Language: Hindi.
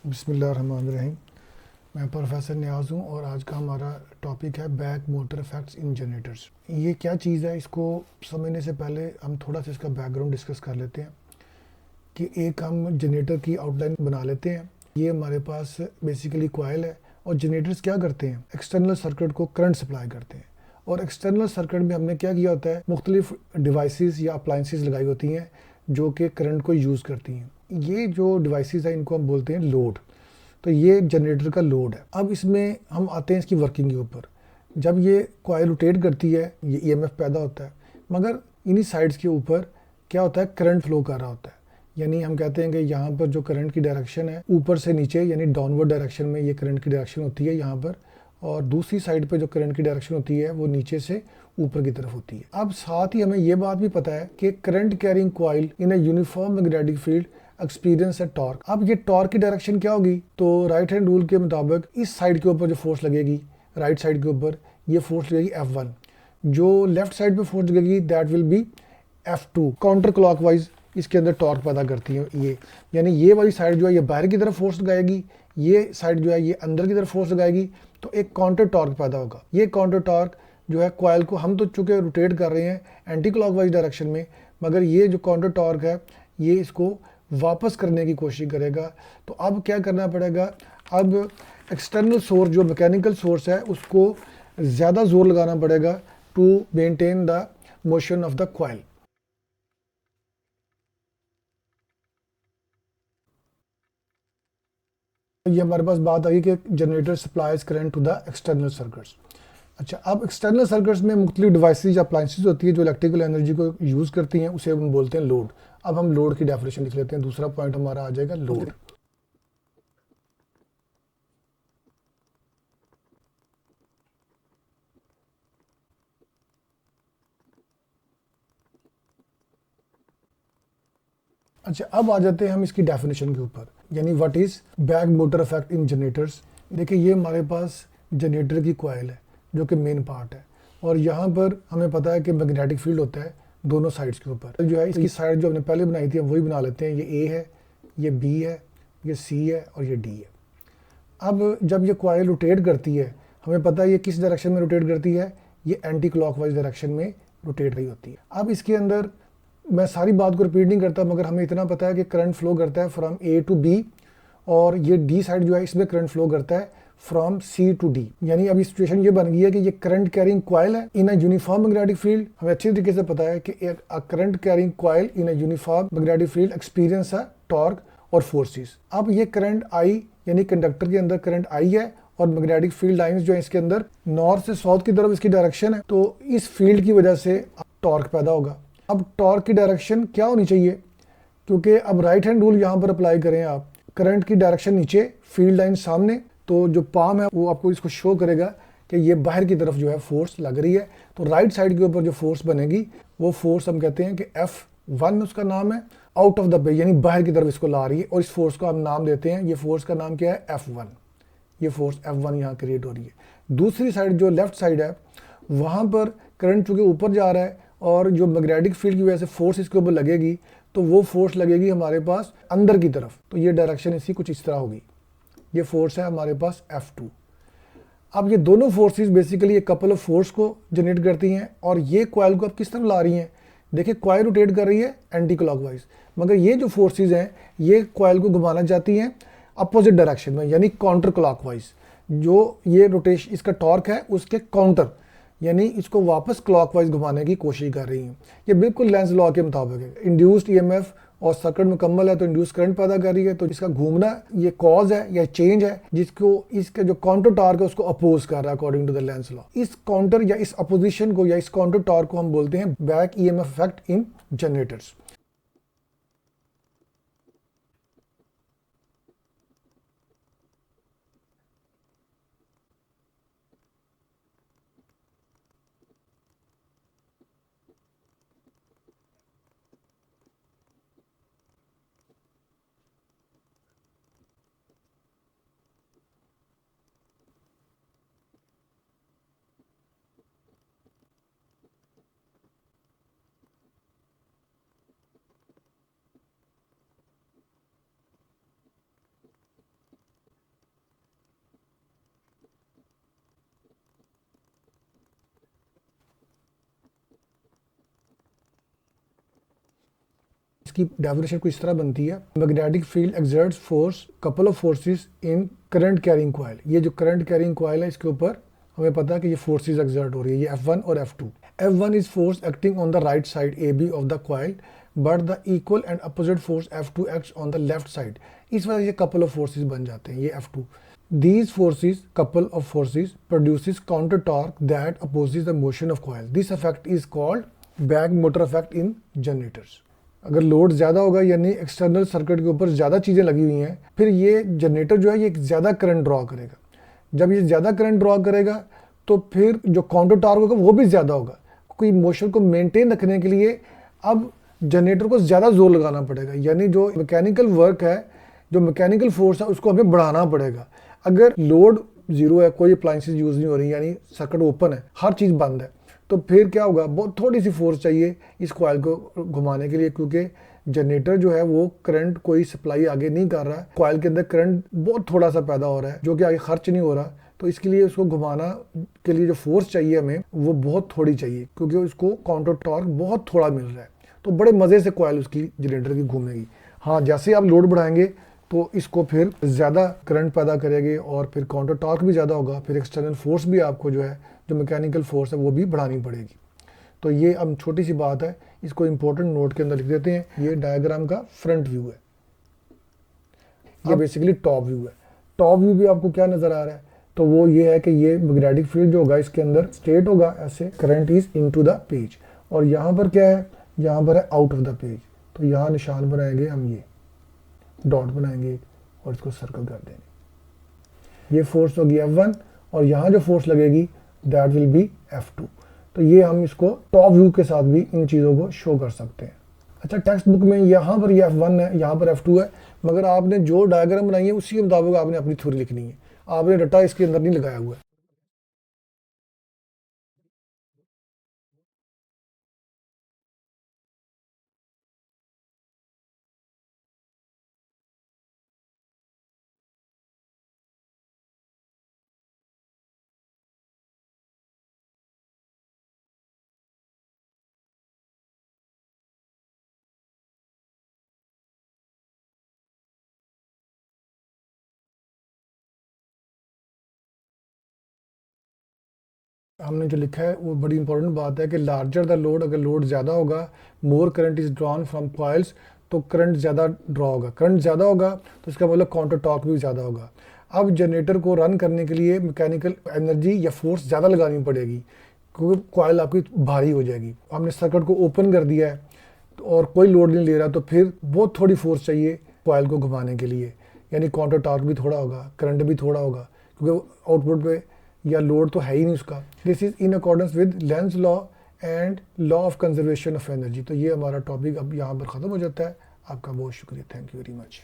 बिस्मिल्लाहिर्रहमानिर्रहीम। मैं प्रोफेसर नियाज़ हूँ और आज का हमारा टॉपिक है back motor effects in generators. ये क्या चीज़ है, इसको समझने से पहले हम थोड़ा सा इसका बैकग्राउंड डिस्कस कर लेते हैं कि एक हम जनरेटर की आउटलाइन बना लेते हैं। ये हमारे पास बेसिकली कॉइल है और जनरेटर्स क्या करते हैं, एक्सटर्नल सर्किट को करंट सप्लाई करते हैं। और एक्सटर्नल सर्किट में हमने क्या किया होता है, मुख्तलिफ डिवाइसेस या अप्लाइंसेस लगाई होती हैं जो कि करंट को यूज़ करती हैं। ये जो डिवाइसेस हैं इनको हम बोलते हैं लोड। तो ये जनरेटर का लोड है। अब इसमें हम आते हैं इसकी वर्किंग के ऊपर। जब ये कॉइल रोटेट करती है, ये ईएमएफ पैदा होता है, मगर इन्हीं साइड्स के ऊपर क्या होता है, करंट फ्लो कर रहा होता है। यानी हम कहते हैं कि यहाँ पर जो करंट की डायरेक्शन है ऊपर से नीचे, यानी डाउनवर्ड डायरेक्शन में ये करंट की डायरेक्शन होती है यहाँ पर, और दूसरी साइड पे जो करंट की डायरेक्शन होती है वो नीचे से ऊपर की तरफ होती है। अब साथ ही हमें ये बात भी पता है कि current carrying coil in a uniform magnetic field experience है टॉर्क। अब ये टॉर्क की डायरेक्शन क्या होगी, तो राइट हैंड रूल के मुताबिक इस साइड के ऊपर जो फोर्स लगेगी, राइट साइड के ऊपर ये फोर्स लगेगी F1। जो लेफ्ट साइड पे फोर्स लगेगी that will be F2। Counter clockwise इसके अंदर टॉर्क पैदा करती है ये, यानी ये वाली साइड जो है ये बाहर की तरफ फोर्स लगाएगी, ये साइड जो है ये अंदर की तरफ फोर्स लगाएगी, तो एक काउंटर टॉर्क पैदा होगा। ये काउंटर टॉर्क जो है कॉइल को, हम तो चूंकि रोटेट कर रहे हैं एंटी क्लॉकवाइज डायरेक्शन में, मगर ये जो काउंटर टॉर्क है ये इसको वापस करने की कोशिश करेगा। तो अब क्या करना पड़ेगा, अब एक्सटर्नल सोर्स जो मैकेनिकल सोर्स है उसको ज़्यादा जोर लगाना पड़ेगा to maintain the motion of the coil. ये हमारे पास बात आई कि generator supplies current to the external circuits. अच्छा, अब एक्सटर्नल सर्किट्स में मुख्तलिफ डिवाइसेज या अप्लाइंसेज होती है जो इलेक्ट्रिकल एनर्जी को यूज़ करती हैं, उसे हम बोलते हैं लोड। अब हम लोड की डेफिनेशन लिख लेते हैं। दूसरा पॉइंट हमारा आ जाएगा लोड। अच्छा, अब आ जाते हैं हम इसकी डेफिनेशन के ऊपर, यानी what is back motor effect in generators. देखिए, ये हमारे पास जनरेटर की कॉइल है जो कि मेन पार्ट है, और यहाँ पर हमें पता है कि मैग्नेटिक फील्ड होता है दोनों साइड्स के ऊपर। जो है इसकी साइड जो हमने पहले बनाई थी हम वही बना लेते हैं। ये ए है, ये बी है, ये सी है और ये डी है। अब जब ये कॉइल रोटेट करती है, हमें पता है ये किस डायरेक्शन में रोटेट करती है, ये एंटी क्लॉकवाइज डायरेक्शन में रोटेट रही होती है। अब इसके अंदर मैं सारी बात को रिपीट नहीं करता, मगर हमें इतना पता है कि करंट फ्लो करता है फ्रॉम ए टू बी, और ये डी साइड जो है इसमें करंट फ्लो करता है फ्रॉम सी टू डी। यानी अभी सिचुएशन ये बन गई है कि ये करंट कैरिंग कॉइल है इन अ यूनिफॉर्म मैग्नेटिक फील्ड। हमें अच्छी तरीके से पता है कि current carrying coil in a uniform magnetic field experience है टॉर्क और फोर्सेस। अब ये करंट आई, यानी कंडक्टर के अंदर करंट आई है, और मैग्नेटिक फील्ड लाइंस जो है इसके अंदर नॉर्थ से साउथ की तरफ इसकी डायरेक्शन है, तो इस फील्ड की वजह से टॉर्क पैदा होगा। अब टॉर्क की डायरेक्शन क्या होनी चाहिए, क्योंकि अब राइट हैंड रूल यहाँ पर अप्लाई करें आप, करंट की डायरेक्शन नीचे, फील्ड लाइन सामने, तो जो पाम है वो आपको इसको शो करेगा कि ये बाहर की तरफ जो है फोर्स लग रही है। तो राइट साइड के ऊपर जो फोर्स बनेगी वो फोर्स हम कहते हैं कि F1 उसका नाम है, आउट ऑफ द वे, यानी बाहर की तरफ इसको ला रही है, और इस फोर्स को हम नाम देते हैं, ये फोर्स का नाम क्या है, F1। ये फोर्स F1 यहाँ क्रिएट हो रही है। दूसरी साइड जो लेफ्ट साइड है वहाँ पर करंट चूँकि ऊपर जा रहा है, और जो मैग्नेटिक फील्ड की वजह से फोर्स इसके ऊपर लगेगी, तो वो फोर्स लगेगी हमारे पास अंदर की तरफ, तो ये डायरेक्शन इसकी कुछ इस तरह होगी। ये फोर्स है हमारे पास F2। अब ये दोनों फोर्सेस बेसिकली एक कपल ऑफ फोर्स को जनरेट करती हैं, और ये कॉइल को अब किस तरफ ला रही हैं। देखिए, कॉइल रोटेट कर रही है एंटी क्लॉकवाइज, मगर ये जो फोर्सेस हैं ये कॉइल को घुमाना चाहती हैं अपोजिट डायरेक्शन में, यानी काउंटर क्लॉकवाइज। जो ये रोटेशन इसका टॉर्क है उसके काउंटर, यानी इसको वापस क्लॉकवाइज घुमाने की कोशिश कर रही हैं। ये बिल्कुल लेंज लॉ के मुताबिक है। इंड्यूस्ड ईएमएफ और सर्किट मुकम्मल है तो इंड्यूस करंट पैदा कर रही है, तो इसका घूमना ये कॉज है या चेंज है जिसको इसका जो काउंटर टॉर्क है उसको अपोज कर रहा है according to the Lenz law. इस काउंटर या इस अपोजिशन को या इस काउंटर टॉर्क को हम बोलते हैं back EMF effect in generators. इसकी डेफिनेशन कुछ इस तरह बनती है, magnetic field exerts force couple of forces in current carrying coil. ये जो करंट कैरिंग कॉइल है इसके ऊपर हमें पता है कि ये फोर्सेस एक्सर्ट हो रही है, ये F1 और F2। F1 is force acting on the right side AB of the coil, but the equal and opposite force F2 acts on the left side. इस वजह से कपल ऑफ फोर्सेस बन जाते हैं ये F2। These forces, couple of forces, produces counter torque that opposes the motion of coil. This effect is called back motor effect in generators. अगर लोड ज़्यादा होगा यानी एक्सटर्नल सर्किट के ऊपर ज़्यादा चीज़ें लगी हुई हैं, फिर ये जनरेटर जो है ये ज़्यादा करंट ड्रॉ करेगा। जब ये ज़्यादा करंट ड्रॉ करेगा तो फिर जो काउंटर टॉर्क होगा वो भी ज़्यादा होगा। कोई मोशन को मेंटेन रखने के लिए अब जनरेटर को ज़्यादा जोर लगाना पड़ेगा, यानी जो मैकेनिकल वर्क है, जो मैकेनिकल फोर्स है उसको हमें बढ़ाना पड़ेगा। अगर लोड जीरो है, कोई अप्लायंसेस यूज़ नहीं हो रही, यानी सर्किट ओपन है, हर चीज़ बंद है, तो फिर क्या होगा, बहुत थोड़ी सी फोर्स चाहिए इस कॉइल को घुमाने के लिए, क्योंकि जनरेटर जो है वो करंट कोई सप्लाई आगे नहीं कर रहा है। कॉइल के अंदर करंट बहुत थोड़ा सा पैदा हो रहा है जो कि आगे खर्च नहीं हो रहा, तो इसके लिए उसको घुमाना के लिए जो फोर्स चाहिए हमें वो बहुत थोड़ी चाहिए, क्योंकि उसको काउंटर टॉर्क बहुत थोड़ा मिल रहा है। तो बड़े मज़े से कॉइल उसकी जनरेटर की घूमेगी। हाँ, जैसे आप लोड बढ़ाएंगे तो इसको फिर ज़्यादा करंट पैदा करेगी और फिर काउंटर टॉर्क भी ज़्यादा होगा, फिर एक्सटर्नल फोर्स भी आपको जो है, जो मैकेनिकल फोर्स है वो भी बढ़ानी पड़ेगी। तो ये अब छोटी सी बात है, इसको इंपॉर्टेंट नोट के अंदर लिख देते हैं। ये डायग्राम का फ्रंट व्यू है, ये बेसिकली टॉप व्यू है। टॉप व्यू भी आपको क्या नज़र आ रहा है, तो वो ये है कि ये मैग्नेटिक फील्ड जो होगा इसके अंदर स्ट्रेट होगा ऐसे, current is into the page, और यहाँ पर क्या है, यहाँ पर है आउट ऑफ द पेज। तो यहाँ निशान बनाएंगे हम, ये डॉट बनाएंगे और इसको सर्कल कर देंगे। ये फोर्स होगी F1 और यहाँ जो फोर्स लगेगी दैट विल बी F2। तो ये हम इसको टॉप व्यू के साथ भी इन चीज़ों को शो कर सकते हैं। अच्छा, टेक्स्ट बुक में यहाँ पर ये F1 है, यहाँ पर F2 है, मगर आपने जो डायग्राम बनाई है उसी के मुताबिक आपने अपनी थ्योरी लिखनी है, आपने रट्टा इसके अंदर नहीं लगाया हुआ है। हमने जो लिखा है वो बड़ी इंपॉर्टेंट बात है कि लार्जर द लोड, अगर लोड ज़्यादा होगा, मोर current is drawn from coils, तो करंट ज़्यादा ड्रॉ होगा। करंट ज़्यादा होगा तो इसका मतलब काउंटर टॉर्क भी ज़्यादा होगा। अब जनरेटर को रन करने के लिए मैकेनिकल एनर्जी या फोर्स ज़्यादा लगानी पड़ेगी, क्योंकि कॉइल आपकी भारी हो जाएगी। हमने सर्किट को ओपन कर दिया है और कोई लोड नहीं ले रहा, तो फिर बहुत थोड़ी फोर्स चाहिए कॉइल को घुमाने के लिए, यानी काउंटर टॉर्क भी थोड़ा होगा, करंट भी थोड़ा होगा, क्योंकि आउटपुट पे या लोड तो है ही नहीं उसका। This is in accordance with Lenz law and law of conservation of energy. तो ये हमारा टॉपिक अब यहाँ पर ख़त्म हो जाता है। आपका बहुत शुक्रिया, थैंक यू वेरी मच।